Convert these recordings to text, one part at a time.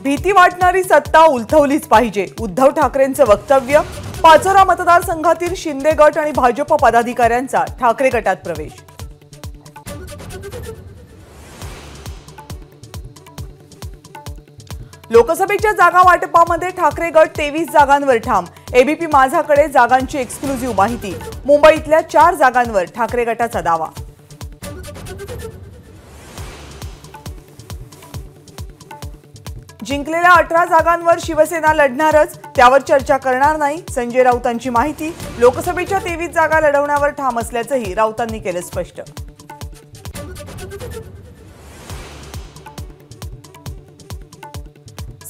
भीती वाटणारी सत्ता उलथवलीच पाहिजे, उद्धव ठाकरेंचं वक्तव्य। पाचोरा मतदारसंघातील शिंदे गट आणि भाजप पदाधिकाऱ्यांचा ठाकरे गटात प्रवेश। लोकसभेच्या जागा वाटपामध्ये ठाकरे गट 23 जागांवर ठाम। एबीपी माझाकडे जागांची एक्सक्लुझिव्ह माहिती। मुंबईतल्या 4 जागांवर ठाकरे गटाचा दावा। जिंकलेल्या 18 जागांवर शिवसेना लढणारच, त्यावर चर्चा करणार नाही, संजय राऊतांची माहिती। लोकसभेच्या 23 जागा लढवण्यावर ठाम असल्याचंही राऊतांनी केलं स्पष्ट।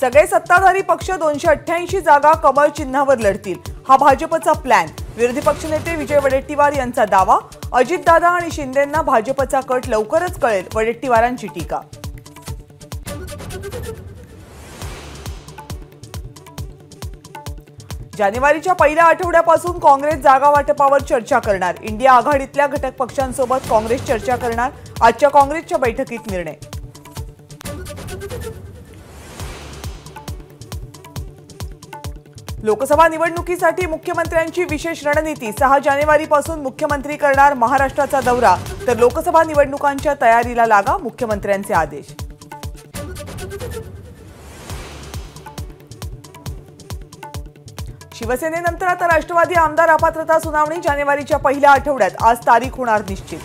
सगळे सत्ताधारी पक्ष 288 जागा कमळ चिन्हावर लढतील, हा भाजपचा प्लॅन। विरोधी पक्षनेते विजय वडेट्टीवार यांचा दावा। अजितदादा आणि शिंदेंना भाजपचा कट लवकरच कळेल, वडेट्टीवारांची टीका। जानेवारीच्या पहिल्या आठवड्यापासून काँग्रेस जागा वाटपावर चर्चा करणार। इंडिया आघाडीतल्या घटक पक्षांसोबत काँग्रेस चर्चा करणार। आजच्या काँग्रेसच्या बैठकीत निर्णय। लोकसभा निवडणुकीसाठी मुख्यमंत्र्यांची विशेष रणनीती। 6 जानेवारीपासून मुख्यमंत्री करणार महाराष्ट्राचा दौरा, तर लोकसभा निवडणुकांच्या तयारीला लागा, मुख्यमंत्र्यांचे आदेश। शिवसेनेनंतर आता राष्ट्रवादी आमदार अपात्रता सुनावणी। जानेवारीच्या पहिल्या आठवड्यात आज तारीख होणार निश्चित।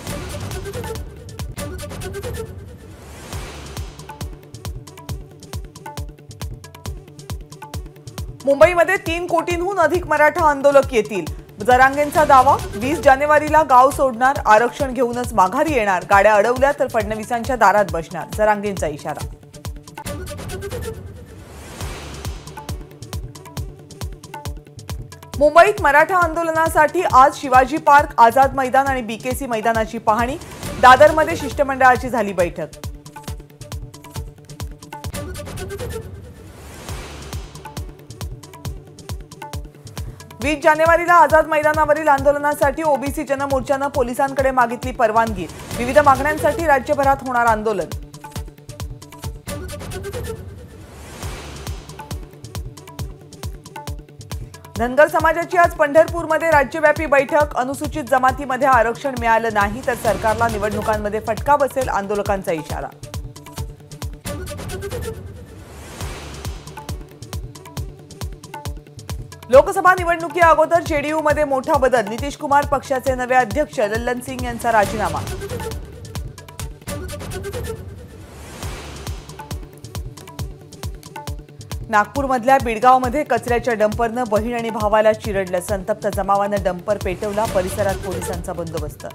मुंबईमध्ये 3 कोटींहून अधिक मराठा आंदोलक येतील, जरांगेंचा दावा। 20 जानेवारीला गाव सोडणार, आरक्षण घेऊनच माघारी येणार, गाड्या अडवल्या तर फडणवीसांच्या दारात बसणार, जरांगेंचा इशारा। मुंबईत मराठा आंदोलनासाठी आज शिवाजी पार्क, आझाद मैदान आणि बीकेसी मैदानाची पाहणी। दादरमध्ये शिष्टमंडळाची झाली बैठक। वीस जानेवारीला आझाद मैदानावरील आंदोलनासाठी ओबीसी जनमोर्चानं पोलिसांकडे मागितली परवानगी। विविध मागण्यांसाठी राज्यभरात होणार आंदोलन। धनगर समाजाची आज पंढरपूरमध्ये राज्यव्यापी बैठक। अनुसूचित जमातीमध्ये आरक्षण मिळालं नाही तर सरकारला निवडणुकांमध्ये फटका बसेल, आंदोलकांचा इशारा। लोकसभा निवडणुकी अगोदर जेडीयूमध्ये मोठा बदल। नितीश कुमार पक्षाचे नवे अध्यक्ष, लल्लन सिंग यांचा राजीनामा। नागपूरमधल्या बिडगावमध्ये कचऱ्याच्या डंपरनं बहीण आणि भावाला चिरडलं। संतप्त जमावानं डंपर पेटवला, परिसरात पोलिसांचा बंदोबस्त।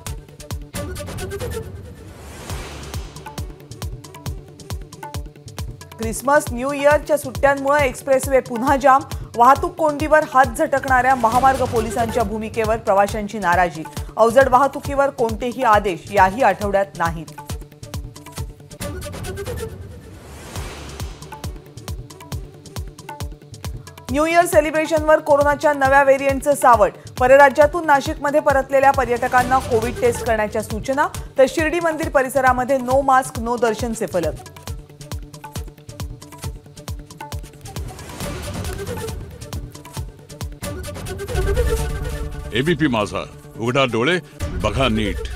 क्रिसमस न्यू इयरच्या सुट्ट्यांमुळे एक्सप्रेसवे पुन्हा जाम। वाहतूक कोंडीवर हात झटकणाऱ्या महामार्ग पोलिसांच्या भूमिकेवर प्रवाशांची नाराजी। अवजड वाहतुकीवर कोणतेही आदेश याही आठवड्यात नाहीत। न्यू इयर सेलिब्रेशनवर कोरोनाच्या नव्या व्हेरियंटचं सावट। परराज्यातून नाशिकमध्ये परतलेल्या पर्यटकांना कोविड टेस्ट करण्याच्या सूचना, तर शिर्डी मंदिर परिसरामध्ये नो मास्क नो दर्शनचे फलक। एबीपी माझा, उघडा डोळे बघा नीट।